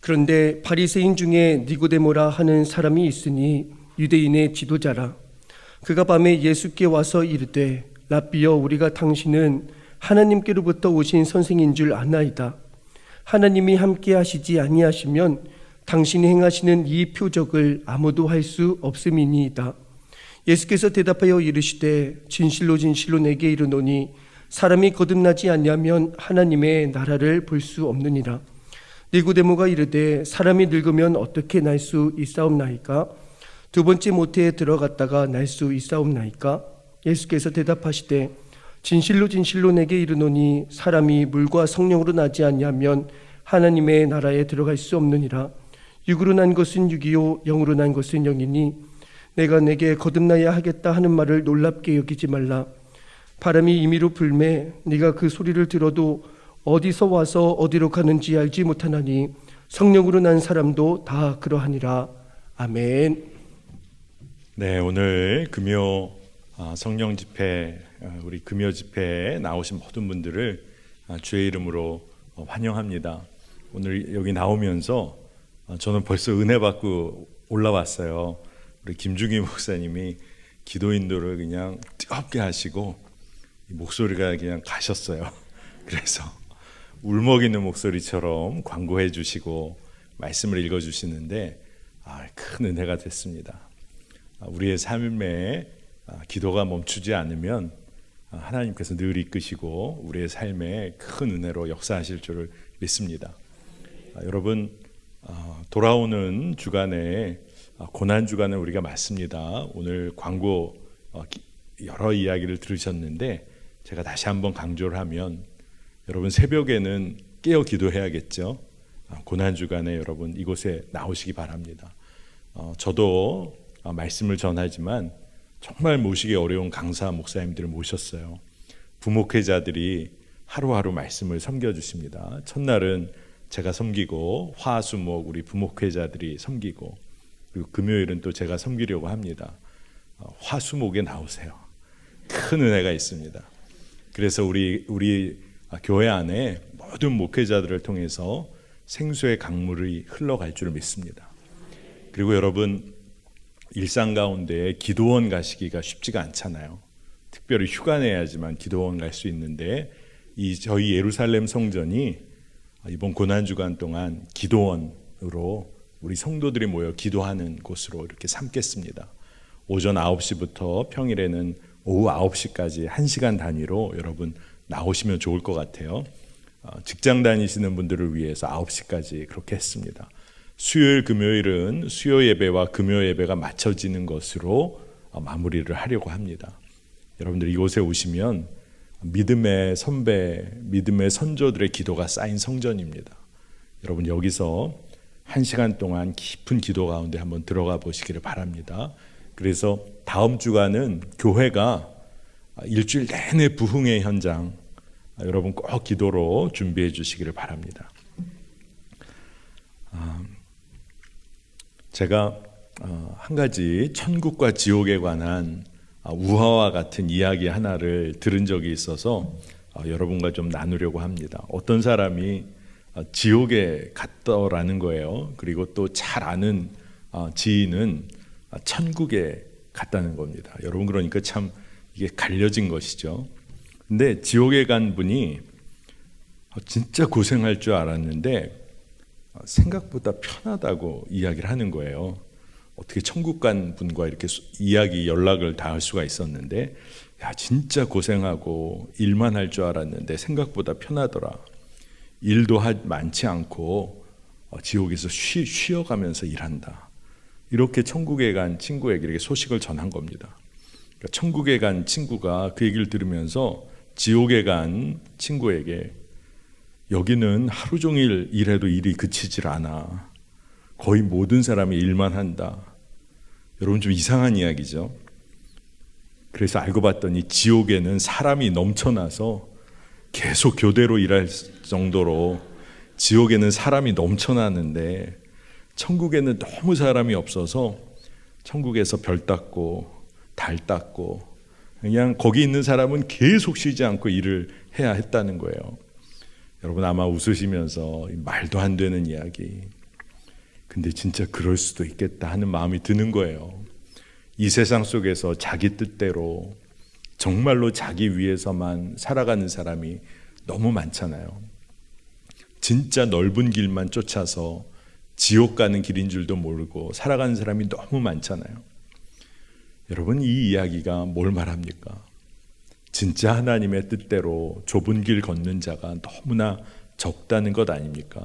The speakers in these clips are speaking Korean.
그런데 바리새인 중에 니고데모라 하는 사람이 있으니 유대인의 지도자라. 그가 밤에 예수께 와서 이르되 랍비여, 우리가 당신은 하나님께로부터 오신 선생인 줄 아나이다. 하나님이 함께 하시지 아니하시면 당신이 행하시는 이 표적을 아무도 할 수 없음이니이다. 예수께서 대답하여 이르시되 진실로 진실로 내게 이르노니 사람이 거듭나지 아니하면 하나님의 나라를 볼 수 없느니라. 니고데모가 이르되 사람이 늙으면 어떻게 날 수 있사옵나이까? 두 번째 모태에 들어갔다가 날 수 있사옵나이까? 예수께서 대답하시되 진실로 진실로 내게 이르노니 사람이 물과 성령으로 나지 아니하면 하나님의 나라에 들어갈 수 없느니라. 육으로 난 것은 육이요 영으로 난 것은 영이니 내가 내게 거듭나야 하겠다 하는 말을 놀랍게 여기지 말라. 바람이 임의로 불매 네가 그 소리를 들어도 어디서 와서 어디로 가는지 알지 못하나니 성령으로 난 사람도 다 그러하니라. 아멘. 네, 오늘 금요 성령 집회, 우리 금요 집회에 나오신 모든 분들을 주의 이름으로 환영합니다. 오늘 여기 나오면서 저는 벌써 은혜 받고 올라왔어요. 우리 김중희 목사님이 기도인도를 그냥 뜨겁게 하시고 목소리가 그냥 가셨어요. 그래서 울먹이는 목소리처럼 광고해 주시고 말씀을 읽어 주시는데 큰 은혜가 됐습니다. 우리의 삶에 기도가 멈추지 않으면 하나님께서 늘 이끄시고 우리의 삶에 큰 은혜로 역사하실 줄을 믿습니다. 여러분, 돌아오는 주간에 고난 주간을 우리가 맞습니다. 오늘 광고 여러 이야기를 들으셨는데 제가 다시 한번 강조를 하면 여러분 새벽에는 깨어 기도해야겠죠. 고난 주간에 여러분 이곳에 나오시기 바랍니다. 저도 말씀을 전하지만 정말 모시기 어려운 강사 목사님들을 모셨어요. 부목회자들이 하루하루 말씀을 섬겨주십니다. 첫날은 제가 섬기고 화수목 우리 부목회자들이 섬기고 그리고 금요일은 또 제가 섬기려고 합니다. 화수목에 나오세요. 큰 은혜가 있습니다. 그래서 우리 교회 안에 모든 목회자들을 통해서 생수의 강물이 흘러갈 줄 믿습니다. 그리고 여러분 일상 가운데 기도원 가시기가 쉽지가 않잖아요. 특별히 휴가 내야지만 기도원 갈 수 있는데 저희 예루살렘 성전이 이번 고난주간 동안 기도원으로 우리 성도들이 모여 기도하는 곳으로 이렇게 삼겠습니다. 오전 9시부터 평일에는 오후 9시까지 1시간 단위로 여러분 나오시면 좋을 것 같아요. 직장 다니시는 분들을 위해서 9시까지 그렇게 했습니다. 수요일 금요일은 수요 예배와 금요 예배가 맞춰지는 것으로 마무리를 하려고 합니다. 여러분들 이곳에 오시면 믿음의 선배, 믿음의 선조들의 기도가 쌓인 성전입니다. 여러분 여기서 1시간 동안 깊은 기도 가운데 한번 들어가 보시기를 바랍니다. 그래서 다음 주간은 교회가 일주일 내내 부흥의 현장, 여러분 꼭 기도로 준비해 주시기를 바랍니다. 제가 한 가지 천국과 지옥에 관한 우화와 같은 이야기 하나를 들은 적이 있어서 여러분과 좀 나누려고 합니다. 어떤 사람이 지옥에 갔더라는 거예요. 그리고 또 잘 아는 지인은 천국에 갔다는 겁니다. 여러분 그러니까 참 이게 갈려진 것이죠. 근데 지옥에 간 분이 진짜 고생할 줄 알았는데 생각보다 편하다고 이야기를 하는 거예요. 어떻게 천국 간 분과 이렇게 연락을 다 할 수가 있었는데 진짜 고생하고 일만 할 줄 알았는데 생각보다 편하더라. 일도 많지 않고 지옥에서 쉬어가면서 일한다. 이렇게 천국에 간 친구에게 이렇게 소식을 전한 겁니다. 그러니까 천국에 간 친구가 그 얘기를 들으면서 지옥에 간 친구에게 여기는 하루 종일 일해도 일이 그치질 않아. 거의 모든 사람이 일만 한다. 여러분 좀 이상한 이야기죠. 그래서 알고 봤더니 지옥에는 사람이 넘쳐나서 계속 교대로 일할 정도로 지옥에는 사람이 넘쳐나는데 천국에는 너무 사람이 없어서 천국에서 별 닦고 달 닦고 그냥 거기 있는 사람은 계속 쉬지 않고 일을 해야 했다는 거예요. 여러분 아마 웃으시면서 말도 안 되는 이야기, 근데 진짜 그럴 수도 있겠다 하는 마음이 드는 거예요. 이 세상 속에서 자기 뜻대로 정말로 자기 위해서만 살아가는 사람이 너무 많잖아요. 진짜 넓은 길만 쫓아서 지옥 가는 길인 줄도 모르고 살아가는 사람이 너무 많잖아요. 여러분, 이 이야기가 뭘 말합니까? 진짜 하나님의 뜻대로 좁은 길 걷는 자가 너무나 적다는 것 아닙니까?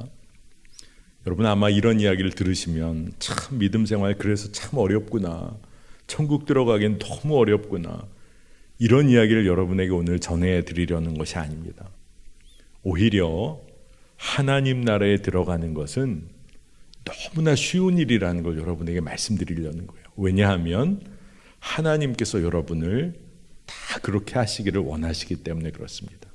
여러분, 아마 이런 이야기를 들으시면 참 믿음 생활 그래서 참 어렵구나, 천국 들어가기엔 너무 어렵구나, 이런 이야기를 여러분에게 오늘 전해드리려는 것이 아닙니다. 오히려 하나님 나라에 들어가는 것은 너무나 쉬운 일이라는 걸 여러분에게 말씀드리려는 거예요. 왜냐하면 하나님께서 여러분을 다 그렇게 하시기를 원하시기 때문에 그렇습니다.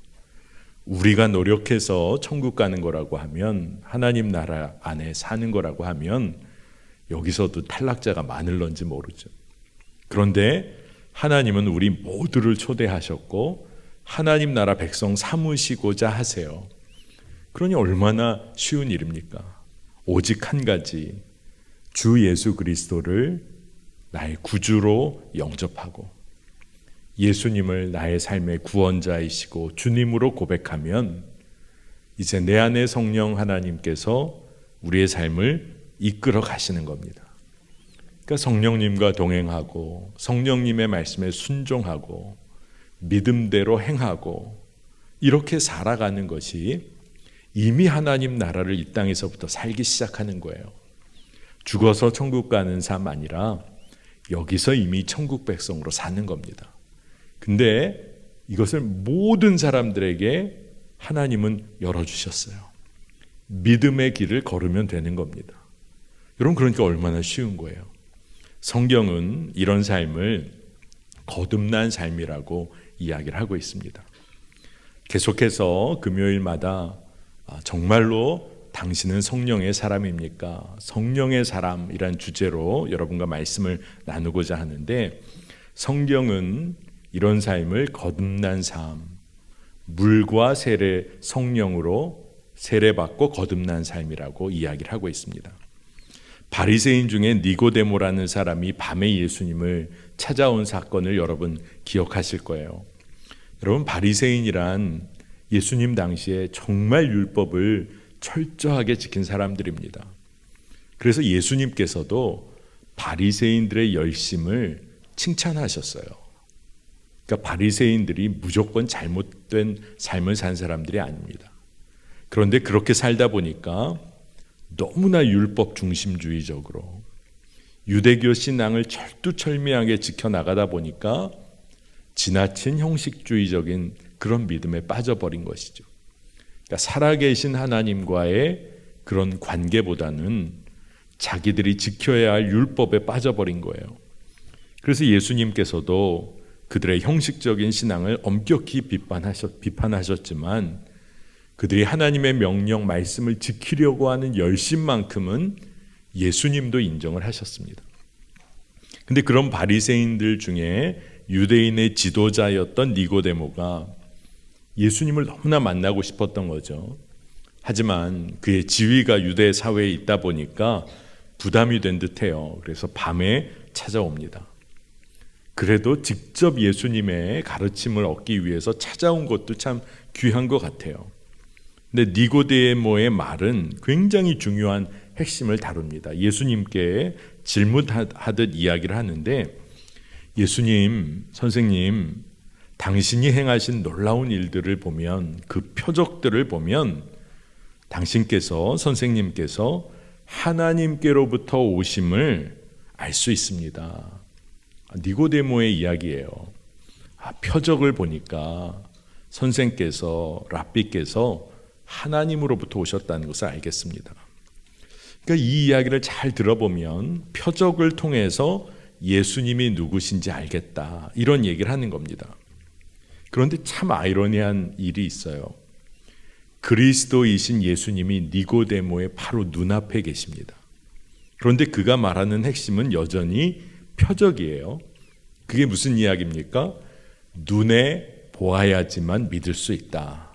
우리가 노력해서 천국 가는 거라고 하면, 하나님 나라 안에 사는 거라고 하면 여기서도 탈락자가 많을런지 모르죠. 그런데 하나님은 우리 모두를 초대하셨고 하나님 나라 백성 삼으시고자 하세요. 그러니 얼마나 쉬운 일입니까? 오직 한 가지, 주 예수 그리스도를 나의 구주로 영접하고 예수님을 나의 삶의 구원자이시고 주님으로 고백하면 이제 내 안에 성령 하나님께서 우리의 삶을 이끌어 가시는 겁니다. 그러니까 성령님과 동행하고 성령님의 말씀에 순종하고 믿음대로 행하고 이렇게 살아가는 것이 이미 하나님 나라를 이 땅에서부터 살기 시작하는 거예요. 죽어서 천국 가는 삶 아니라 여기서 이미 천국 백성으로 사는 겁니다. 근데 이것을 모든 사람들에게 하나님은 열어주셨어요. 믿음의 길을 걸으면 되는 겁니다. 여러분, 그러니까 얼마나 쉬운 거예요. 성경은 이런 삶을 거듭난 삶이라고 이야기를 하고 있습니다. 계속해서 금요일마다 정말로 당신은 성령의 사람입니까? 성령의 사람이란 주제로 여러분과 말씀을 나누고자 하는데, 성경은 이런 삶을 거듭난 삶, 물과 세례, 성령으로 세례받고 거듭난 삶이라고 이야기를 하고 있습니다. 바리새인 중에 니고데모라는 사람이 밤에 예수님을 찾아온 사건을 여러분 기억하실 거예요. 여러분, 바리새인이란 예수님 당시에 정말 율법을 철저하게 지킨 사람들입니다. 그래서 예수님께서도 바리새인들의 열심을 칭찬하셨어요. 그러니까 바리새인들이 무조건 잘못된 삶을 산 사람들이 아닙니다. 그런데 그렇게 살다 보니까 너무나 율법 중심주의적으로 유대교 신앙을 철두철미하게 지켜나가다 보니까 지나친 형식주의적인 그런 믿음에 빠져버린 것이죠. 그러니까 살아계신 하나님과의 그런 관계보다는 자기들이 지켜야 할 율법에 빠져버린 거예요. 그래서 예수님께서도 그들의 형식적인 신앙을 엄격히 비판하셨지만 그들이 하나님의 명령 말씀을 지키려고 하는 열심만큼은 예수님도 인정을 하셨습니다. 근데 그런 바리새인들 중에 유대인의 지도자였던 니고데모가 예수님을 너무나 만나고 싶었던 거죠. 하지만 그의 지위가 유대 사회에 있다 보니까 부담이 된 듯해요. 그래서 밤에 찾아옵니다. 그래도 직접 예수님의 가르침을 얻기 위해서 찾아온 것도 참 귀한 것 같아요. 근데 니고데모의 말은 굉장히 중요한 핵심을 다룹니다. 예수님께 질문하듯 이야기를 하는데, 예수님, 선생님, 당신이 행하신 놀라운 일들을 보면, 그 표적들을 보면 당신께서, 선생님께서 하나님께로부터 오심을 알 수 있습니다. 니고데모의 이야기예요. 표적을 보니까 선생께서, 랍비께서 하나님으로부터 오셨다는 것을 알겠습니다. 그러니까 이 이야기를 잘 들어보면 표적을 통해서 예수님이 누구신지 알겠다, 이런 얘기를 하는 겁니다. 그런데 참 아이러니한 일이 있어요. 그리스도이신 예수님이 니고데모의 바로 눈앞에 계십니다. 그런데 그가 말하는 핵심은 여전히 표적이에요. 그게 무슨 이야기입니까? 눈에 보아야지만 믿을 수 있다.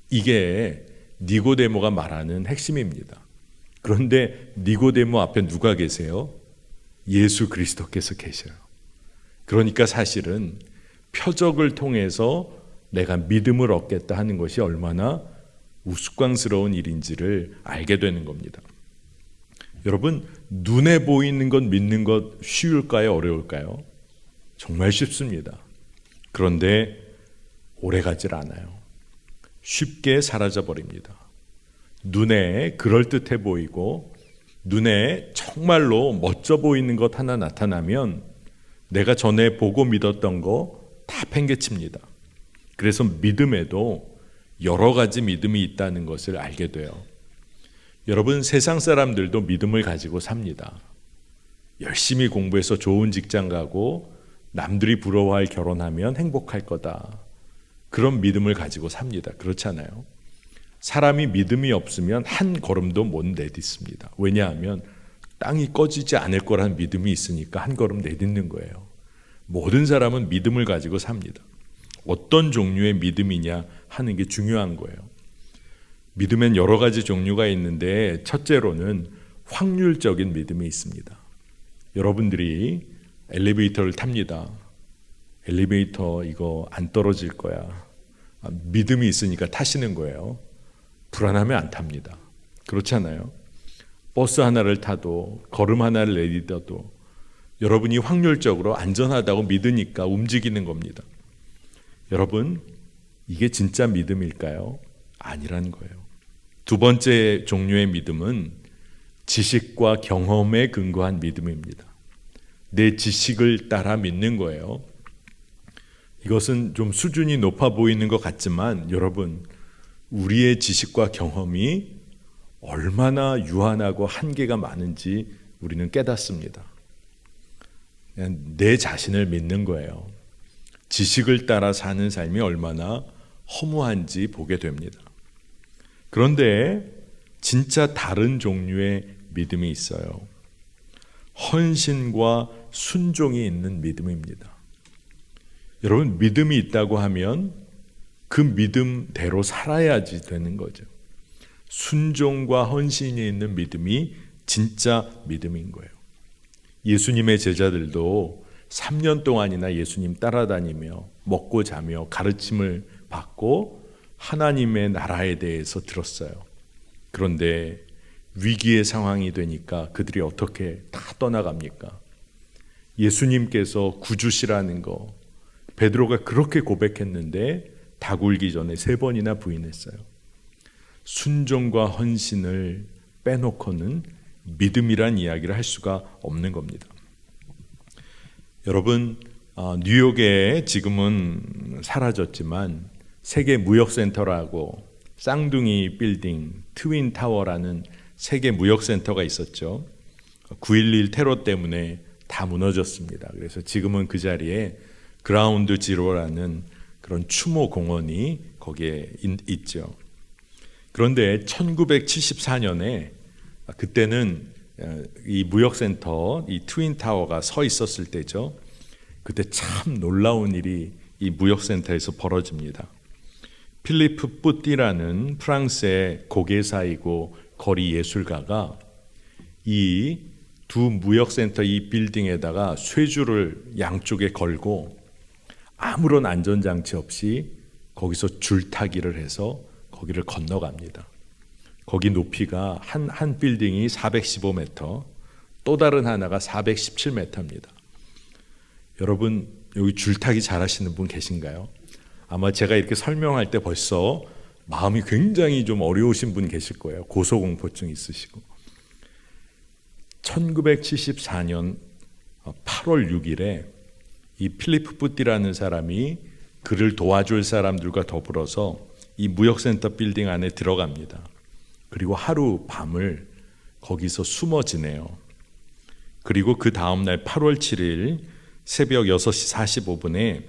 이게 니고데모가 말하는 핵심입니다. 그런데 니고데모 앞에 누가 계세요? 예수 그리스도께서 계셔요. 그러니까 사실은 표적을 통해서 내가 믿음을 얻겠다 하는 것이 얼마나 우스꽝스러운 일인지를 알게 되는 겁니다. 여러분, 눈에 보이는 것 믿는 것 쉬울까요? 어려울까요? 정말 쉽습니다. 그런데 오래가질 않아요. 쉽게 사라져버립니다. 눈에 그럴듯해 보이고 눈에 정말로 멋져 보이는 것 하나 나타나면 내가 전에 보고 믿었던 거 다 팽개칩니다. 그래서 믿음에도 여러 가지 믿음이 있다는 것을 알게 돼요. 여러분, 세상 사람들도 믿음을 가지고 삽니다. 열심히 공부해서 좋은 직장 가고 남들이 부러워할 결혼하면 행복할 거다. 그런 믿음을 가지고 삽니다. 그렇잖아요. 사람이 믿음이 없으면 한 걸음도 못 내딛습니다. 왜냐하면 땅이 꺼지지 않을 거라는 믿음이 있으니까 한 걸음 내딛는 거예요. 모든 사람은 믿음을 가지고 삽니다. 어떤 종류의 믿음이냐 하는 게 중요한 거예요. 믿음엔 여러 가지 종류가 있는데 첫째로는 확률적인 믿음이 있습니다. 여러분들이 엘리베이터를 탑니다. 엘리베이터 이거 안 떨어질 거야. 믿음이 있으니까 타시는 거예요. 불안하면 안 탑니다. 그렇잖아요. 버스 하나를 타도 걸음 하나를 내딛어도 여러분이 확률적으로 안전하다고 믿으니까 움직이는 겁니다. 여러분, 이게 진짜 믿음일까요? 아니라는 거예요. 두 번째 종류의 믿음은 지식과 경험에 근거한 믿음입니다. 내 지식을 따라 믿는 거예요. 이것은 좀 수준이 높아 보이는 것 같지만 여러분, 우리의 지식과 경험이 얼마나 유한하고 한계가 많은지 우리는 깨닫습니다. 그냥 내 자신을 믿는 거예요. 지식을 따라 사는 삶이 얼마나 허무한지 보게 됩니다. 그런데 진짜 다른 종류의 믿음이 있어요. 헌신과 순종이 있는 믿음입니다. 여러분, 믿음이 있다고 하면 그 믿음대로 살아야지 되는 거죠. 순종과 헌신이 있는 믿음이 진짜 믿음인 거예요. 예수님의 제자들도 3년 동안이나 예수님 따라다니며 먹고 자며 가르침을 받고 하나님의 나라에 대해서 들었어요. 그런데 위기의 상황이 되니까 그들이 어떻게 다 떠나갑니까? 예수님께서 구주시라는 거 베드로가 그렇게 고백했는데 다 굴기 전에 3번이나 부인했어요. 순종과 헌신을 빼놓고는 믿음이란 이야기를 할 수가 없는 겁니다. 여러분, 뉴욕에 지금은 사라졌지만 세계 무역센터라고 쌍둥이 빌딩 트윈 타워라는 세계 무역센터가 있었죠. 9.11 테러 때문에 다 무너졌습니다. 그래서 지금은 그 자리에 그라운드 지로라는 그런 추모 공원이 거기에 있죠. 그런데 1974년에 그때는 이 무역센터, 이 트윈타워가 서 있었을 때죠. 그때 참 놀라운 일이 이 무역센터에서 벌어집니다. 필리프 뿌띠라는 프랑스의 고개사이고 거리 예술가가 이 두 무역센터 이 빌딩에다가 쇠줄을 양쪽에 걸고 아무런 안전장치 없이 거기서 줄타기를 해서 거기를 건너갑니다. 거기 높이가 한 빌딩이 415m, 또 다른 하나가 417m입니다. 여러분, 여기 줄타기 잘하시는 분 계신가요? 아마 제가 이렇게 설명할 때 벌써 마음이 굉장히 좀 어려우신 분 계실 거예요. 고소공포증 있으시고. 1974년 8월 6일에 이 필리프 뿌띠라는 사람이 그를 도와줄 사람들과 더불어서 이 무역센터 빌딩 안에 들어갑니다. 그리고 하루 밤을 거기서 숨어 지내요. 그리고 그 다음날 8월 7일 새벽 6시 45분에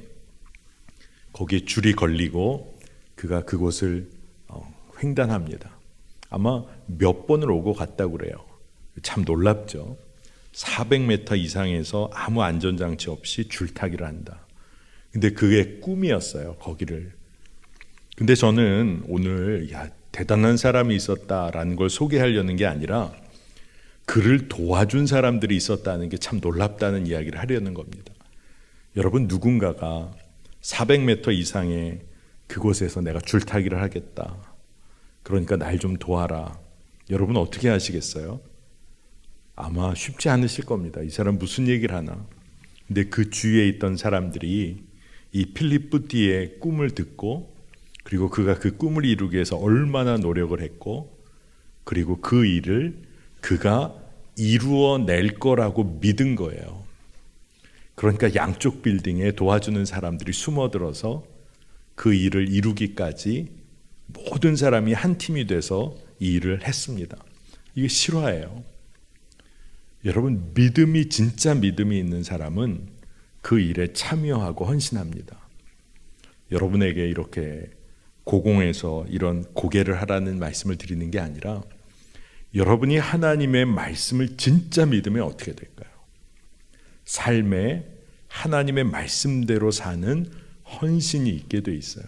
거기에 줄이 걸리고 그가 그곳을 횡단합니다. 아마 몇 번을 오고 갔다고 그래요. 참 놀랍죠. 400m 이상에서 아무 안전장치 없이 줄타기를 한다. 근데 그게 꿈이었어요. 거기를. 근데 저는 오늘 대단한 사람이 있었다라는 걸 소개하려는 게 아니라 그를 도와준 사람들이 있었다는 게 참 놀랍다는 이야기를 하려는 겁니다. 여러분, 누군가가 400m 이상의 그곳에서 내가 줄타기를 하겠다, 그러니까 날 좀 도와라. 여러분 어떻게 하시겠어요? 아마 쉽지 않으실 겁니다. 이 사람 무슨 얘기를 하나. 근데 그 주위에 있던 사람들이 이 필립 부티의 꿈을 듣고, 그리고 그가 그 꿈을 이루기 위해서 얼마나 노력을 했고, 그리고 그 일을 그가 이루어낼 거라고 믿은 거예요. 그러니까 양쪽 빌딩에 도와주는 사람들이 숨어들어서 그 일을 이루기까지 모든 사람이 한 팀이 돼서 이 일을 했습니다. 이게 실화예요. 여러분, 믿음이, 진짜 믿음이 있는 사람은 그 일에 참여하고 헌신합니다. 여러분에게 이렇게 고공에서 이런 고개를 하라는 말씀을 드리는 게 아니라, 여러분이 하나님의 말씀을 진짜 믿으면 어떻게 될까요? 삶에 하나님의 말씀대로 사는 헌신이 있게 돼 있어요.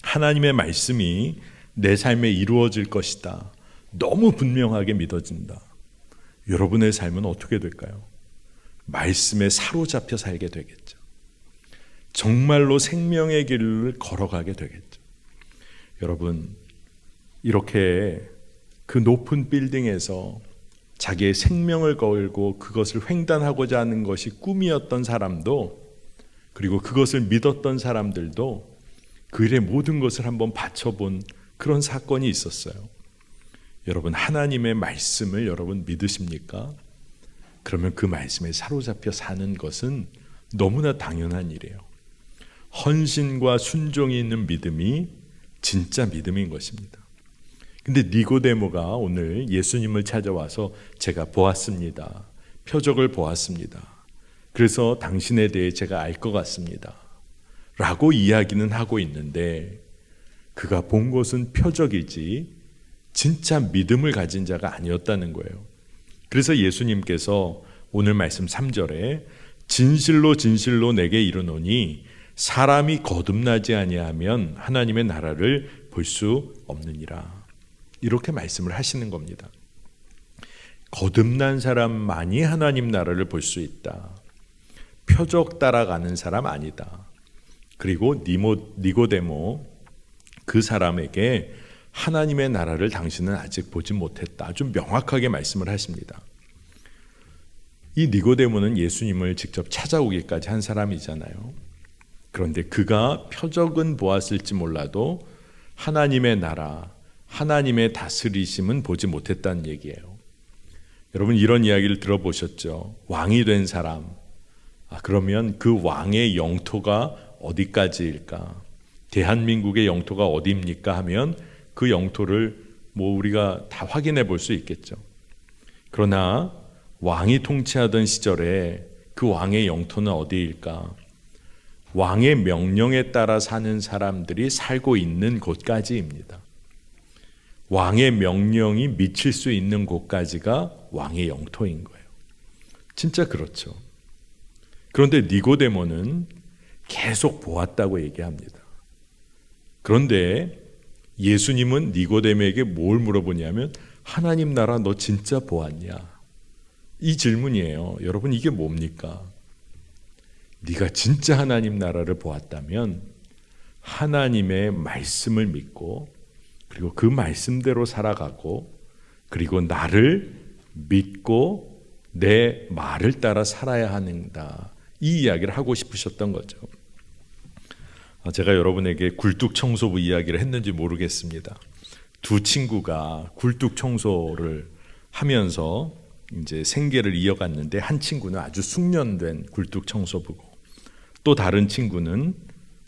하나님의 말씀이 내 삶에 이루어질 것이다, 너무 분명하게 믿어진다. 여러분의 삶은 어떻게 될까요? 말씀에 사로잡혀 살게 되겠죠. 정말로 생명의 길을 걸어가게 되겠죠. 여러분, 이렇게 그 높은 빌딩에서 자기의 생명을 걸고 그것을 횡단하고자 하는 것이 꿈이었던 사람도, 그리고 그것을 믿었던 사람들도 그 일의 모든 것을 한번 바쳐본 그런 사건이 있었어요. 여러분, 하나님의 말씀을 여러분 믿으십니까? 그러면 그 말씀에 사로잡혀 사는 것은 너무나 당연한 일이에요. 헌신과 순종이 있는 믿음이 진짜 믿음인 것입니다. 근데 니고데모가 오늘 예수님을 찾아와서 제가 보았습니다, 표적을 보았습니다, 그래서 당신에 대해 제가 알 것 같습니다 라고 이야기는 하고 있는데, 그가 본 것은 표적이지 진짜 믿음을 가진 자가 아니었다는 거예요. 그래서 예수님께서 오늘 말씀 3절에 진실로 진실로 내게 이르노니 사람이 거듭나지 아니하면 하나님의 나라를 볼 수 없느니라, 이렇게 말씀을 하시는 겁니다. 거듭난 사람만이 하나님 나라를 볼 수 있다. 표적 따라가는 사람 아니다. 그리고 니고데모, 그 사람에게 하나님의 나라를 당신은 아직 보지 못했다, 아주 명확하게 말씀을 하십니다. 이 니고데모는 예수님을 직접 찾아오기까지 한 사람이잖아요. 그런데 그가 표적은 보았을지 몰라도 하나님의 나라, 하나님의 다스리심은 보지 못했다는 얘기예요. 여러분, 이런 이야기를 들어보셨죠? 왕이 된 사람, 그러면 그 왕의 영토가 어디까지일까? 대한민국의 영토가 어디입니까? 하면 그 영토를 우리가 다 확인해 볼 수 있겠죠. 그러나 왕이 통치하던 시절에 그 왕의 영토는 어디일까? 왕의 명령에 따라 사는 사람들이 살고 있는 곳까지입니다. 왕의 명령이 미칠 수 있는 곳까지가 왕의 영토인 거예요. 진짜 그렇죠. 그런데 니고데모는 계속 보았다고 얘기합니다. 그런데 예수님은 니고데모에게 뭘 물어보냐면, 하나님 나라 너 진짜 보았냐? 이 질문이에요. 여러분, 이게 뭡니까? 네가 진짜 하나님 나라를 보았다면 하나님의 말씀을 믿고, 그리고 그 말씀대로 살아가고, 그리고 나를 믿고 내 말을 따라 살아야 한다, 이 이야기를 하고 싶으셨던 거죠. 제가 여러분에게 굴뚝 청소부 이야기를 했는지 모르겠습니다. 두 친구가 굴뚝 청소를 하면서 이제 생계를 이어갔는데, 한 친구는 아주 숙련된 굴뚝 청소부고, 또 다른 친구는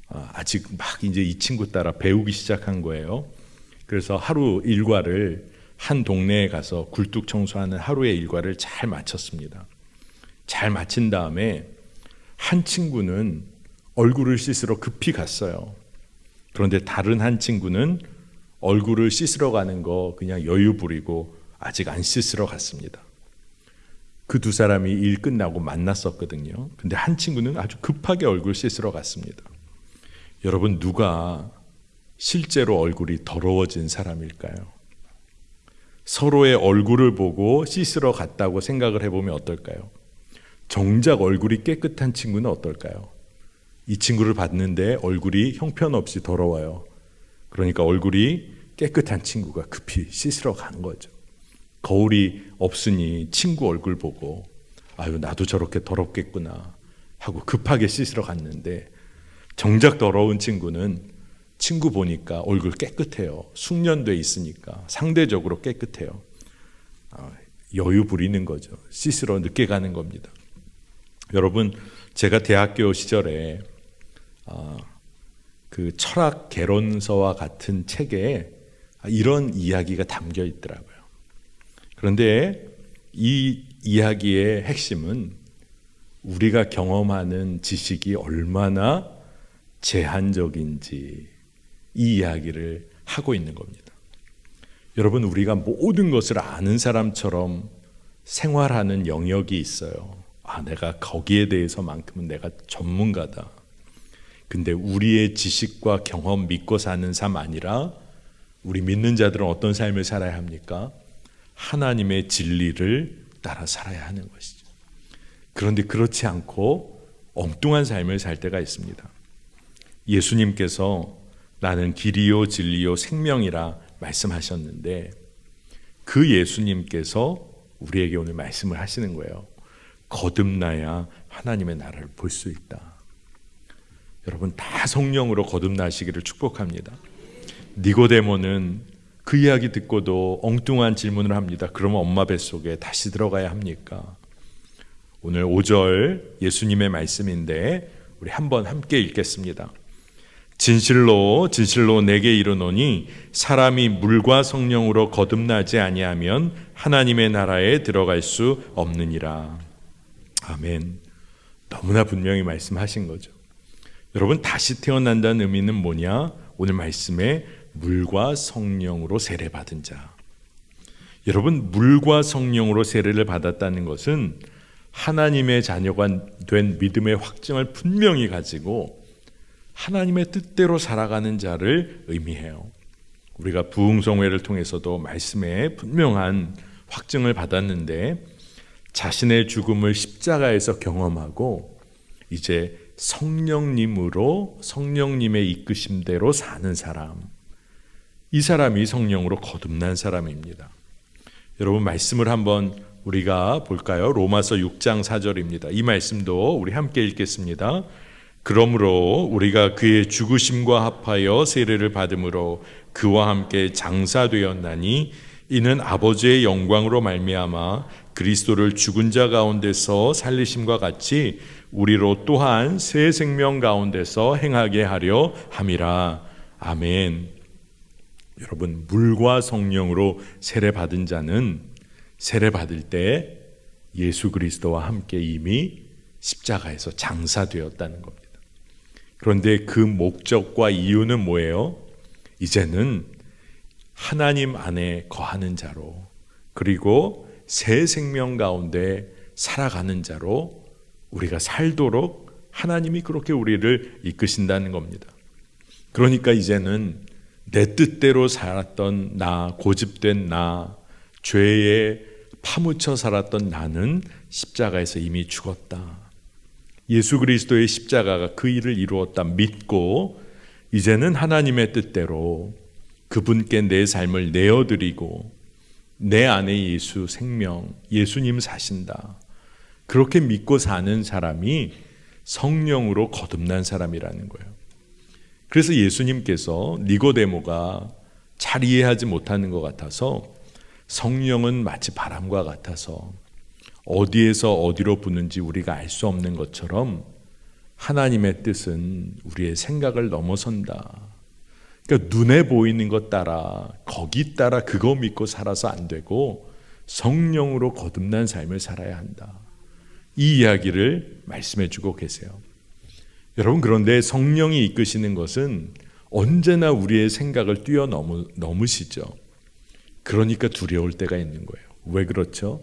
아직 막 이제 이 친구 따라 배우기 시작한 거예요. 그래서 하루 일과를, 한 동네에 가서 굴뚝 청소하는 하루의 일과를 잘 마쳤습니다. 잘 마친 다음에 한 친구는 얼굴을 씻으러 급히 갔어요. 그런데 다른 한 친구는 얼굴을 씻으러 가는 거 그냥 여유 부리고 아직 안 씻으러 갔습니다. 그 두 사람이 일 끝나고 만났었거든요. 근데 한 친구는 아주 급하게 얼굴 씻으러 갔습니다. 여러분, 누가 실제로 얼굴이 더러워진 사람일까요? 서로의 얼굴을 보고 씻으러 갔다고 생각을 해보면 어떨까요? 정작 얼굴이 깨끗한 친구는 어떨까요? 이 친구를 봤는데 얼굴이 형편없이 더러워요. 그러니까 얼굴이 깨끗한 친구가 급히 씻으러 간 거죠. 거울이 없으니 친구 얼굴 보고 아유 나도 저렇게 더럽겠구나 하고 급하게 씻으러 갔는데, 정작 더러운 친구는 친구 보니까 얼굴 깨끗해요. 숙련돼 있으니까 상대적으로 깨끗해요. 여유 부리는 거죠. 씻으러 늦게 가는 겁니다. 여러분, 제가 대학교 시절에 그 철학 개론서와 같은 책에 이런 이야기가 담겨 있더라고요. 그런데 이 이야기의 핵심은 우리가 경험하는 지식이 얼마나 제한적인지 이 이야기를 하고 있는 겁니다. 여러분, 우리가 모든 것을 아는 사람처럼 생활하는 영역이 있어요. 내가 거기에 대해서만큼은 내가 전문가다. 근데 우리의 지식과 경험 믿고 사는 삶 아니라 우리 믿는 자들은 어떤 삶을 살아야 합니까? 하나님의 진리를 따라 살아야 하는 것이죠. 그런데 그렇지 않고 엉뚱한 삶을 살 때가 있습니다. 예수님께서 나는 길이요 진리요 생명이라 말씀하셨는데, 그 예수님께서 우리에게 오늘 말씀을 하시는 거예요. 거듭나야 하나님의 나라를 볼 수 있다. 여러분, 다 성령으로 거듭나시기를 축복합니다. 니고데모는 그 이야기 듣고도 엉뚱한 질문을 합니다. 그러면 엄마 뱃속에 다시 들어가야 합니까? 오늘 5절 예수님의 말씀인데 우리 한번 함께 읽겠습니다. 진실로 진실로 내게 이르노니 사람이 물과 성령으로 거듭나지 아니하면 하나님의 나라에 들어갈 수 없느니라. 아멘. 너무나 분명히 말씀하신 거죠. 여러분, 다시 태어난다는 의미는 뭐냐? 오늘 말씀에 물과 성령으로 세례받은 자. 여러분, 물과 성령으로 세례를 받았다는 것은 하나님의 자녀가 된 믿음의 확증을 분명히 가지고 하나님의 뜻대로 살아가는 자를 의미해요. 우리가 부흥성회를 통해서도 말씀에 분명한 확증을 받았는데, 자신의 죽음을 십자가에서 경험하고 이제 성령님으로 성령님의 이끄심대로 사는 사람, 이 사람이 성령으로 거듭난 사람입니다. 여러분, 말씀을 한번 우리가 볼까요? 로마서 6장 4절입니다. 이 말씀도 우리 함께 읽겠습니다. 그러므로 우리가 그의 죽으심과 합하여 세례를 받음으로 그와 함께 장사되었나니 이는 아버지의 영광으로 말미암아 그리스도를 죽은 자 가운데서 살리심과 같이 우리로 또한 새 생명 가운데서 행하게 하려 함이라. 아멘. 여러분, 물과 성령으로 세례 받은 자는 세례 받을 때 예수 그리스도와 함께 이미 십자가에서 장사되었다는 겁니다. 그런데 그 목적과 이유는 뭐예요? 이제는 하나님 안에 거하는 자로, 그리고 새 생명 가운데 살아가는 자로 우리가 살도록 하나님이 그렇게 우리를 이끄신다는 겁니다. 그러니까 이제는 내 뜻대로 살았던 나, 고집된 나, 죄에 파묻혀 살았던 나는 십자가에서 이미 죽었다. 예수 그리스도의 십자가가 그 일을 이루었다 믿고 이제는 하나님의 뜻대로 그분께 내 삶을 내어드리고 내 안에 예수 생명, 예수님 사신다. 그렇게 믿고 사는 사람이 성령으로 거듭난 사람이라는 거예요. 그래서 예수님께서 니고데모가 잘 이해하지 못하는 것 같아서 성령은 마치 바람과 같아서 어디에서 어디로 부는지 우리가 알 수 없는 것처럼 하나님의 뜻은 우리의 생각을 넘어선다. 그러니까 눈에 보이는 것 따라, 거기 따라 그거 믿고 살아서 안 되고 성령으로 거듭난 삶을 살아야 한다. 이 이야기를 말씀해 주고 계세요. 여러분, 그런데 성령이 이끄시는 것은 언제나 우리의 생각을 뛰어넘으시죠. 그러니까 두려울 때가 있는 거예요. 왜 그렇죠?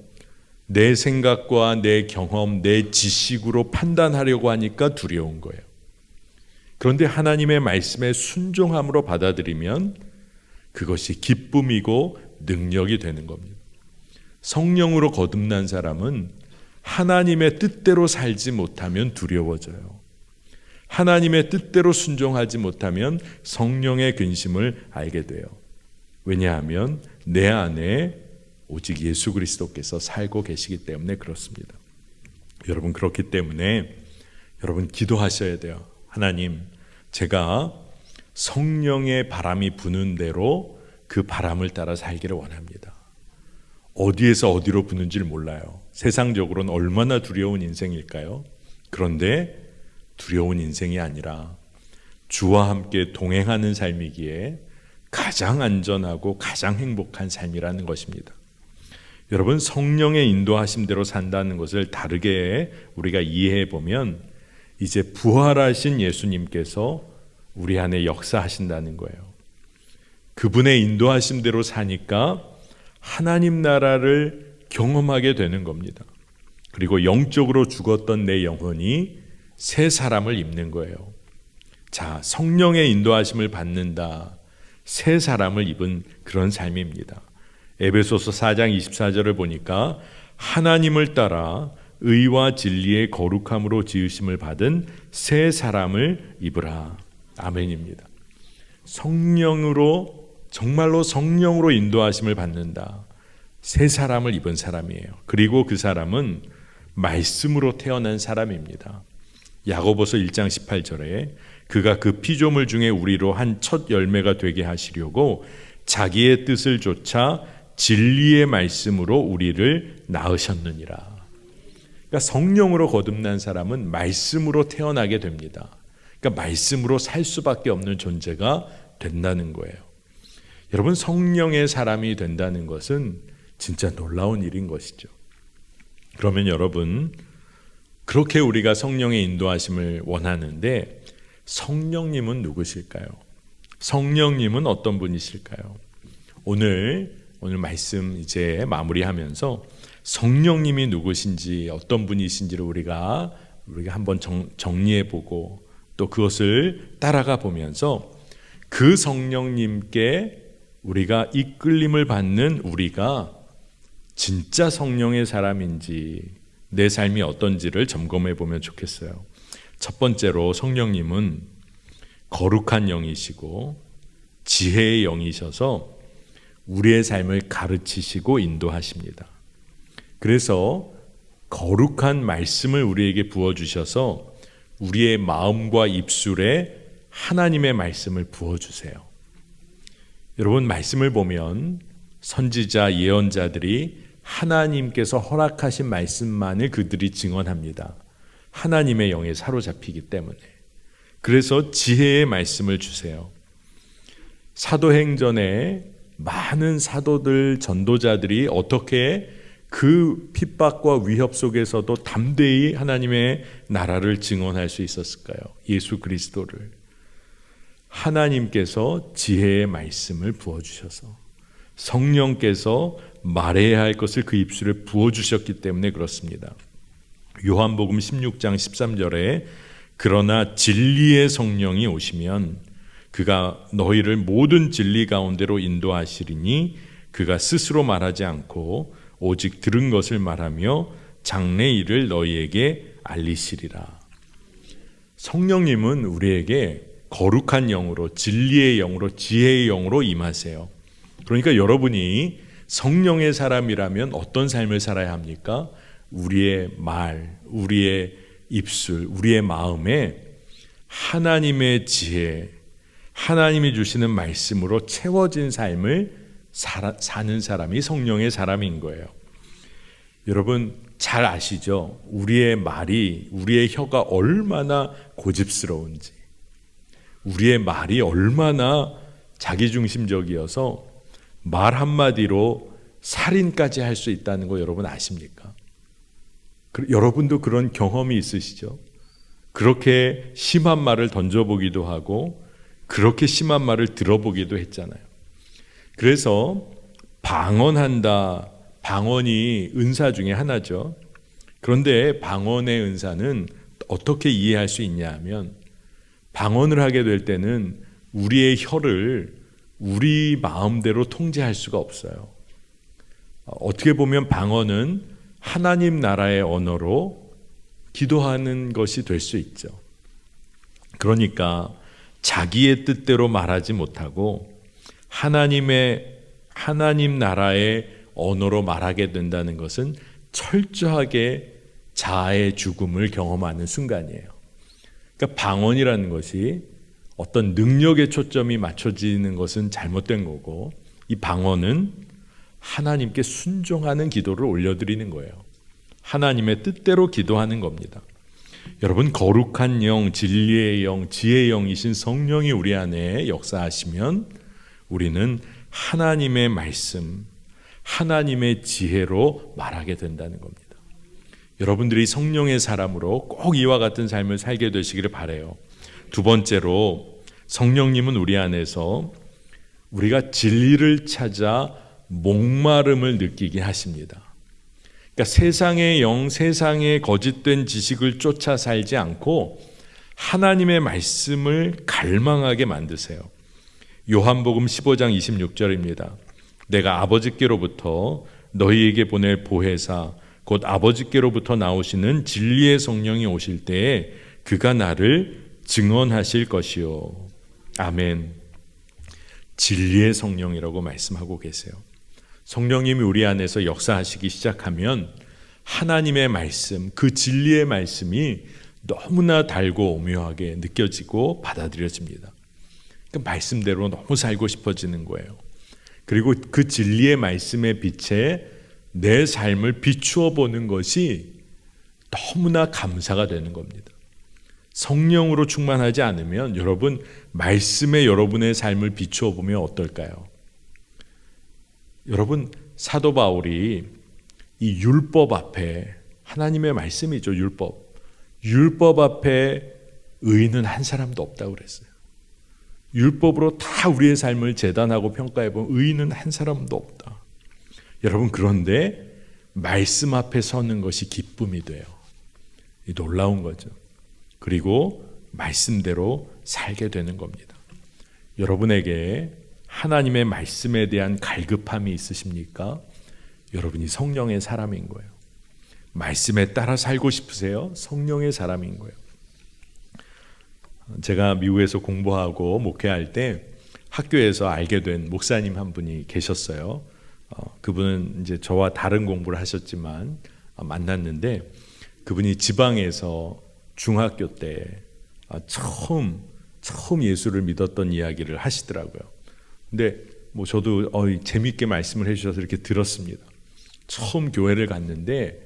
내 생각과 내 경험, 내 지식으로 판단하려고 하니까 두려운 거예요. 그런데 하나님의 말씀에 순종함으로 받아들이면 그것이 기쁨이고 능력이 되는 겁니다. 성령으로 거듭난 사람은 하나님의 뜻대로 살지 못하면 두려워져요. 하나님의 뜻대로 순종하지 못하면 성령의 근심을 알게 돼요. 왜냐하면 내 안에 오직 예수 그리스도께서 살고 계시기 때문에 그렇습니다. 여러분, 그렇기 때문에 여러분 기도하셔야 돼요. 하나님, 제가 성령의 바람이 부는 대로 그 바람을 따라 살기를 원합니다. 어디에서 어디로 부는지를 몰라요. 세상적으로는 얼마나 두려운 인생일까요? 그런데 두려운 인생이 아니라 주와 함께 동행하는 삶이기에 가장 안전하고 가장 행복한 삶이라는 것입니다. 여러분, 성령의 인도하심대로 산다는 것을 다르게 우리가 이해해 보면 이제 부활하신 예수님께서 우리 안에 역사하신다는 거예요. 그분의 인도하심대로 사니까 하나님 나라를 경험하게 되는 겁니다. 그리고 영적으로 죽었던 내 영혼이 새 사람을 입는 거예요. 자, 성령의 인도하심을 받는다. 새 사람을 입은 그런 삶입니다. 에베소서 4장 24절을 보니까 하나님을 따라 의와 진리의 거룩함으로 지으심을 받은 새 사람을 입으라. 아멘입니다. 성령으로, 정말로 성령으로 인도하심을 받는다. 새 사람을 입은 사람이에요. 그리고 그 사람은 말씀으로 태어난 사람입니다. 야고보서 1장 18절에 그가 그 피조물 중에 우리로 한 첫 열매가 되게 하시려고 자기의 뜻을 좇아 진리의 말씀으로 우리를 낳으셨느니라. 그러니까 성령으로 거듭난 사람은 말씀으로 태어나게 됩니다. 그러니까 말씀으로 살 수밖에 없는 존재가 된다는 거예요. 여러분, 성령의 사람이 된다는 것은 진짜 놀라운 일인 것이죠. 그러면 여러분, 그렇게 우리가 성령의 인도하심을 원하는데 성령님은 누구실까요? 성령님은 어떤 분이실까요? 오늘 말씀 이제 마무리하면서 성령님이 누구신지, 어떤 분이신지를 우리가 한번 정리해보고 또 그것을 따라가 보면서 그 성령님께 우리가 이끌림을 받는 우리가 진짜 성령의 사람인지, 내 삶이 어떤지를 점검해 보면 좋겠어요. 첫 번째로, 성령님은 거룩한 영이시고 지혜의 영이셔서 우리의 삶을 가르치시고 인도하십니다. 그래서 거룩한 말씀을 우리에게 부어주셔서 우리의 마음과 입술에 하나님의 말씀을 부어주세요. 여러분, 말씀을 보면 선지자, 예언자들이 하나님께서 허락하신 말씀만을 그들이 증언합니다. 하나님의 영에 사로잡히기 때문에. 그래서 지혜의 말씀을 주세요. 사도행전에 많은 사도들, 전도자들이 어떻게 그 핍박과 위협 속에서도 담대히 하나님의 나라를 증언할 수 있었을까요? 예수 그리스도를. 하나님께서 지혜의 말씀을 부어주셔서 성령께서 말해야 할 것을 그 입술에 부어주셨기 때문에 그렇습니다. 요한복음 16장 13절에 그러나 진리의 성령이 오시면 그가 너희를 모든 진리 가운데로 인도하시리니 그가 스스로 말하지 않고 오직 들은 것을 말하며 장래 일을 너희에게 알리시리라. 성령님은 우리에게 거룩한 영으로, 진리의 영으로, 지혜의 영으로 임하세요. 그러니까 여러분이 성령의 사람이라면 어떤 삶을 살아야 합니까? 우리의 말, 우리의 입술, 우리의 마음에 하나님의 지혜, 하나님이 주시는 말씀으로 채워진 삶을 사는 사람이 성령의 사람인 거예요. 여러분 잘 아시죠? 우리의 말이, 우리의 혀가 얼마나 고집스러운지, 우리의 말이 얼마나 자기중심적이어서 말 한마디로 살인까지 할 수 있다는 거 여러분 아십니까? 여러분도 그런 경험이 있으시죠? 그렇게 심한 말을 던져보기도 하고 그렇게 심한 말을 들어보기도 했잖아요. 그래서 방언한다, 방언이 은사 중에 하나죠. 그런데 방언의 은사는 어떻게 이해할 수 있냐 하면, 방언을 하게 될 때는 우리의 혀를 우리 마음대로 통제할 수가 없어요. 어떻게 보면 방언은 하나님 나라의 언어로 기도하는 것이 될 수 있죠. 그러니까 자기의 뜻대로 말하지 못하고 하나님 나라의 언어로 말하게 된다는 것은 철저하게 자아의 죽음을 경험하는 순간이에요. 그러니까 방언이라는 것이 어떤 능력에 초점이 맞춰지는 것은 잘못된 거고, 이 방언은 하나님께 순종하는 기도를 올려드리는 거예요. 하나님의 뜻대로 기도하는 겁니다. 여러분, 거룩한 영, 진리의 영, 지혜의 영이신 성령이 우리 안에 역사하시면 우리는 하나님의 말씀, 하나님의 지혜로 말하게 된다는 겁니다. 여러분들이 성령의 사람으로 꼭 이와 같은 삶을 살게 되시기를 바라요. 두 번째로, 성령님은 우리 안에서 우리가 진리를 찾아 목마름을 느끼게 하십니다. 그러니까 세상의 영, 세상의 거짓된 지식을 쫓아 살지 않고 하나님의 말씀을 갈망하게 만드세요. 요한복음 15장 26절입니다. 내가 아버지께로부터 너희에게 보낼 보혜사 곧 아버지께로부터 나오시는 진리의 성령이 오실 때에 그가 나를 증언하실 것이요. 아멘. 진리의 성령이라고 말씀하고 계세요. 성령님이 우리 안에서 역사하시기 시작하면 하나님의 말씀, 그 진리의 말씀이 너무나 달고 오묘하게 느껴지고 받아들여집니다. 그 말씀대로 너무 살고 싶어지는 거예요. 그리고 그 진리의 말씀의 빛에 내 삶을 비추어 보는 것이 너무나 감사가 되는 겁니다. 성령으로 충만하지 않으면 여러분, 말씀에 여러분의 삶을 비추어 보면 어떨까요? 여러분, 사도 바울이 이 율법 앞에, 하나님의 말씀이죠, 율법 앞에 의인은 한 사람도 없다고 그랬어요. 율법으로 다 우리의 삶을 재단하고 평가해 보면 의인은 한 사람도 없다. 여러분, 그런데 말씀 앞에 서는 것이 기쁨이 돼요. 놀라운 거죠. 그리고 말씀대로 살게 되는 겁니다. 여러분에게 하나님의 말씀에 대한 갈급함이 있으십니까? 여러분이 성령의 사람인 거예요. 말씀에 따라 살고 싶으세요? 성령의 사람인 거예요. 제가 미국에서 공부하고 목회할 때 학교에서 알게 된 목사님 한 분이 계셨어요. 그분은 이제 저와 다른 공부를 하셨지만 만났는데, 그분이 지방에서 중학교 때 처음 예수를 믿었던 이야기를 하시더라고요. 근데 뭐 저도 재밌게 말씀을 해주셔서 이렇게 들었습니다. 처음 교회를 갔는데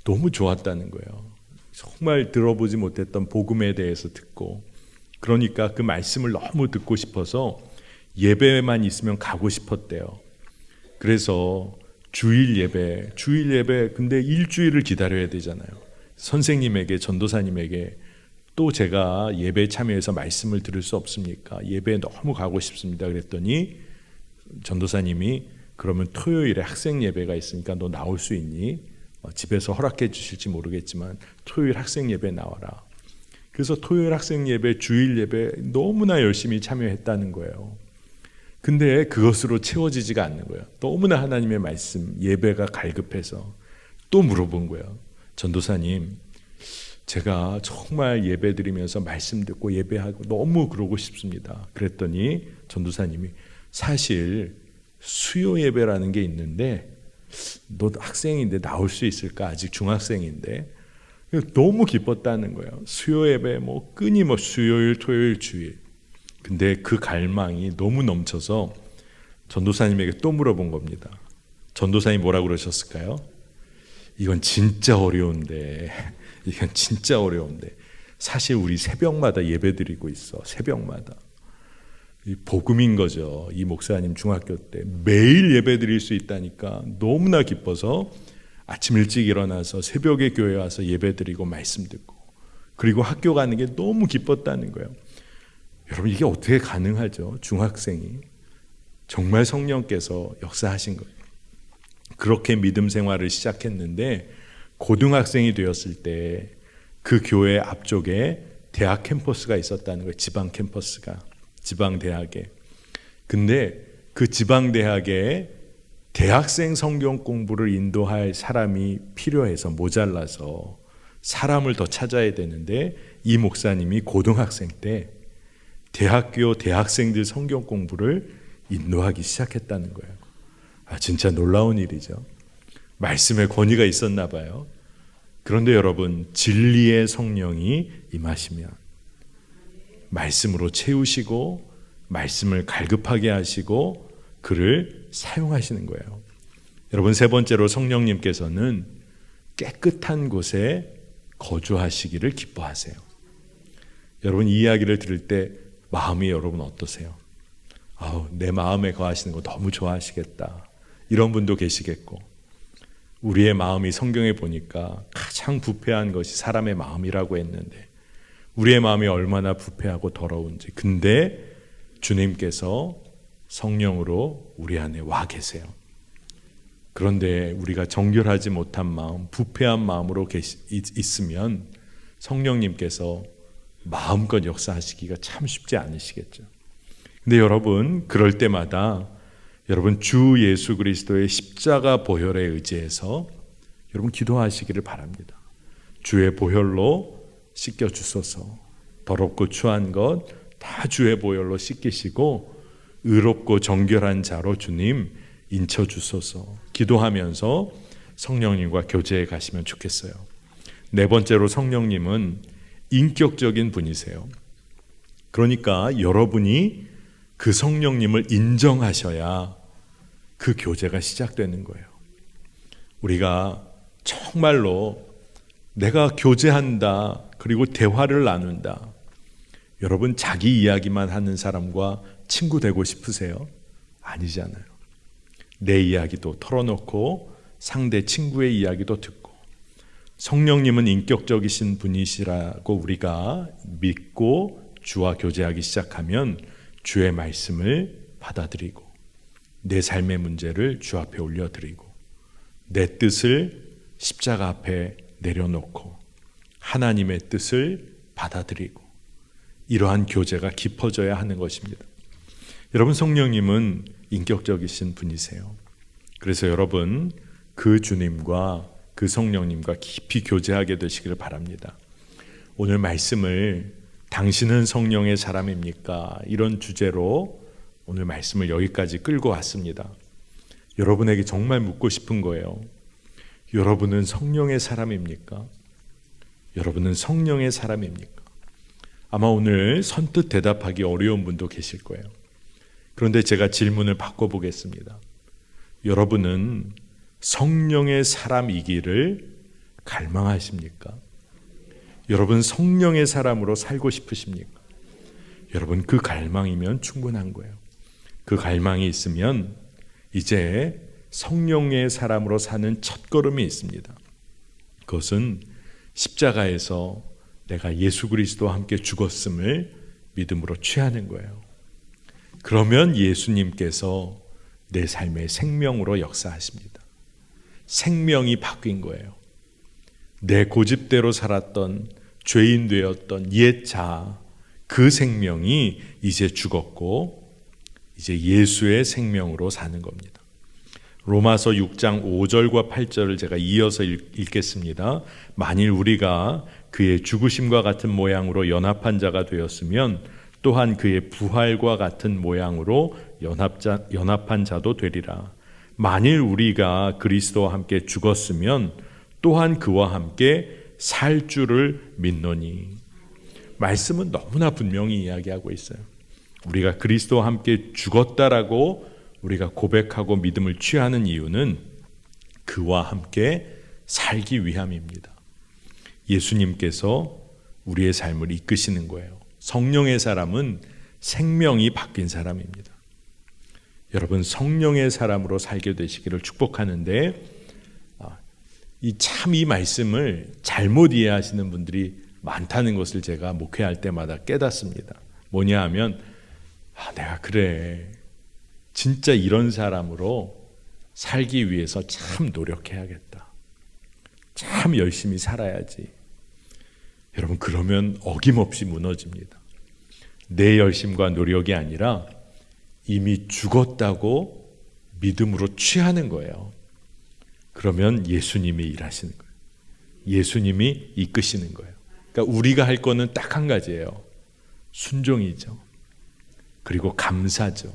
너무 좋았다는 거예요. 정말 들어보지 못했던 복음에 대해서 듣고, 그러니까 그 말씀을 너무 듣고 싶어서 예배만 있으면 가고 싶었대요. 그래서 주일 예배 근데 일주일을 기다려야 되잖아요. 선생님에게, 전도사님에게 또 제가 예배에 참여해서 말씀을 들을 수 없습니까? 예배에 너무 가고 싶습니다. 그랬더니 전도사님이 그러면 토요일에 학생 예배가 있으니까 너 나올 수 있니? 집에서 허락해 주실지 모르겠지만 토요일 학생 예배 나와라. 그래서 토요일 학생 예배, 주일 예배 너무나 열심히 참여했다는 거예요. 근데 그것으로 채워지지가 않는 거예요. 너무나 하나님의 말씀, 예배가 갈급해서 또 물어본 거예요. 전도사님, 제가 정말 예배 드리면서 말씀 듣고 예배하고 너무 그러고 싶습니다. 그랬더니 전도사님이 사실 수요 예배라는 게 있는데 너 학생인데 나올 수 있을까? 아직 중학생인데. 너무 기뻤다는 거예요. 수요 예배 끊임없이 수요일, 토요일, 주일. 근데 그 갈망이 너무 넘쳐서 전도사님에게 또 물어본 겁니다. 전도사님 뭐라고 그러셨을까요? 이건 진짜 어려운데 사실 우리 새벽마다 예배드리고 있어. 새벽마다. 복음인 거죠. 이 목사님 중학교 때 매일 예배드릴 수 있다니까 너무나 기뻐서 아침 일찍 일어나서 새벽에 교회 와서 예배드리고 말씀 듣고, 그리고 학교 가는 게 너무 기뻤다는 거예요. 여러분, 이게 어떻게 가능하죠? 중학생이 정말 성령께서 역사하신 거예요. 그렇게 믿음 생활을 시작했는데 고등학생이 되었을 때 그 교회 앞쪽에 대학 캠퍼스가 있었다는 거예요. 지방 캠퍼스가, 지방 대학에. 근데 그 지방대학에 대학생 성경 공부를 인도할 사람이 필요해서 모자라서 사람을 더 찾아야 되는데 이 목사님이 고등학생 때 대학교 대학생들 성경 공부를 인도하기 시작했다는 거예요. 진짜 놀라운 일이죠. 말씀의 권위가 있었나 봐요. 그런데 여러분, 진리의 성령이 임하시면 말씀으로 채우시고 말씀을 갈급하게 하시고 그를 사용하시는 거예요. 여러분, 세 번째로 성령님께서는 깨끗한 곳에 거주하시기를 기뻐하세요. 여러분, 이 이야기를 들을 때 마음이 여러분 어떠세요? 내 마음에 거하시는 거 너무 좋아하시겠다, 이런 분도 계시겠고, 우리의 마음이 성경에 보니까 가장 부패한 것이 사람의 마음이라고 했는데 우리의 마음이 얼마나 부패하고 더러운지, 근데 주님께서 성령으로 우리 안에 와 계세요. 그런데 우리가 정결하지 못한 마음, 부패한 마음으로 있으면 성령님께서 마음껏 역사하시기가 참 쉽지 않으시겠죠. 근데 여러분, 그럴 때마다 여러분 주 예수 그리스도의 십자가 보혈에 의지해서 여러분 기도하시기를 바랍니다. 주의 보혈로 씻겨 주소서. 더럽고 추한 것 다 주의 보혈로 씻기시고 의롭고 정결한 자로 주님 인쳐 주소서. 기도하면서 성령님과 교제해 가시면 좋겠어요. 네 번째로, 성령님은 인격적인 분이세요. 그러니까 여러분이 그 성령님을 인정하셔야 그 교제가 시작되는 거예요. 우리가 정말로 내가 교제한다, 그리고 대화를 나눈다. 여러분, 자기 이야기만 하는 사람과 친구 되고 싶으세요? 아니잖아요. 내 이야기도 털어놓고 상대 친구의 이야기도 듣고, 성령님은 인격적이신 분이시라고 우리가 믿고 주와 교제하기 시작하면 주의 말씀을 받아들이고 내 삶의 문제를 주 앞에 올려드리고 내 뜻을 십자가 앞에 내려놓고 하나님의 뜻을 받아들이고, 이러한 교제가 깊어져야 하는 것입니다. 여러분, 성령님은 인격적이신 분이세요. 그래서 여러분, 그 주님과 그 성령님과 깊이 교제하게 되시기를 바랍니다. 오늘 말씀을 당신은 성령의 사람입니까? 이런 주제로 오늘 말씀을 여기까지 끌고 왔습니다. 여러분에게 정말 묻고 싶은 거예요. 여러분은 성령의 사람입니까? 여러분은 성령의 사람입니까? 아마 오늘 선뜻 대답하기 어려운 분도 계실 거예요. 그런데 제가 질문을 바꿔보겠습니다. 여러분은 성령의 사람이기를 갈망하십니까? 여러분, 성령의 사람으로 살고 싶으십니까? 여러분, 그 갈망이면 충분한 거예요. 그 갈망이 있으면 이제 성령의 사람으로 사는 첫걸음이 있습니다. 그것은 십자가에서 내가 예수 그리스도와 함께 죽었음을 믿음으로 취하는 거예요. 그러면 예수님께서 내 삶의 생명으로 역사하십니다. 생명이 바뀐 거예요. 내 고집대로 살았던, 죄인 되었던 옛 자, 그 생명이 이제 죽었고 이제 예수의 생명으로 사는 겁니다. 로마서 6장 5절과 8절을 제가 이어서 읽겠습니다. 만일 우리가 그의 죽으심과 같은 모양으로 연합한 자가 되었으면 또한 그의 부활과 같은 모양으로 연합한 자도 되리라. 만일 우리가 그리스도와 함께 죽었으면 또한 그와 함께 살 줄을 믿노니. 말씀은 너무나 분명히 이야기하고 있어요. 우리가 그리스도와 함께 죽었다라고 우리가 고백하고 믿음을 취하는 이유는 그와 함께 살기 위함입니다. 예수님께서 우리의 삶을 이끄시는 거예요. 성령의 사람은 생명이 바뀐 사람입니다. 여러분, 성령의 사람으로 살게 되시기를 축복하는데, 이 말씀을 잘못 이해하시는 분들이 많다는 것을 제가 목회할 때마다 깨닫습니다. 뭐냐 하면, 내가 그래, 진짜 이런 사람으로 살기 위해서 참 노력해야겠다. 참 열심히 살아야지. 여러분, 그러면 어김없이 무너집니다. 내 열심과 노력이 아니라 이미 죽었다고 믿음으로 취하는 거예요. 그러면 예수님이 일하시는 거예요. 예수님이 이끄시는 거예요. 그러니까 우리가 할 거는 딱 한 가지예요. 순종이죠. 그리고 감사죠.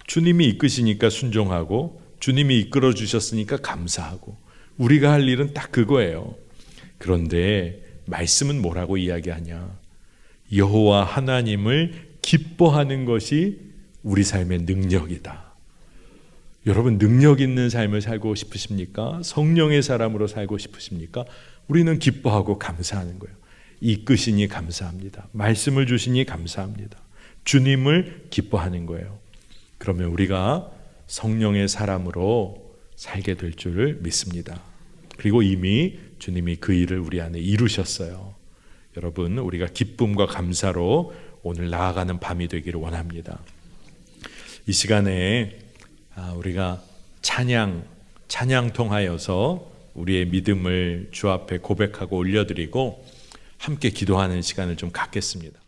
주님이 이끄시니까 순종하고 주님이 이끌어 주셨으니까 감사하고 우리가 할 일은 딱 그거예요. 그런데 말씀은 뭐라고 이야기하냐? 여호와 하나님을 기뻐하는 것이 우리 삶의 능력이다. 여러분, 능력 있는 삶을 살고 싶으십니까? 성령의 사람으로 살고 싶으십니까? 우리는 기뻐하고 감사하는 거예요. 이끄시니 감사합니다. 말씀을 주시니 감사합니다. 주님을 기뻐하는 거예요. 그러면 우리가 성령의 사람으로 살게 될 줄을 믿습니다. 그리고 이미 주님이 그 일을 우리 안에 이루셨어요. 여러분, 우리가 기쁨과 감사로 오늘 나아가는 밤이 되기를 원합니다. 이 시간에 우리가 찬양 통하여서 우리의 믿음을 주 앞에 고백하고 올려드리고 함께 기도하는 시간을 좀 갖겠습니다.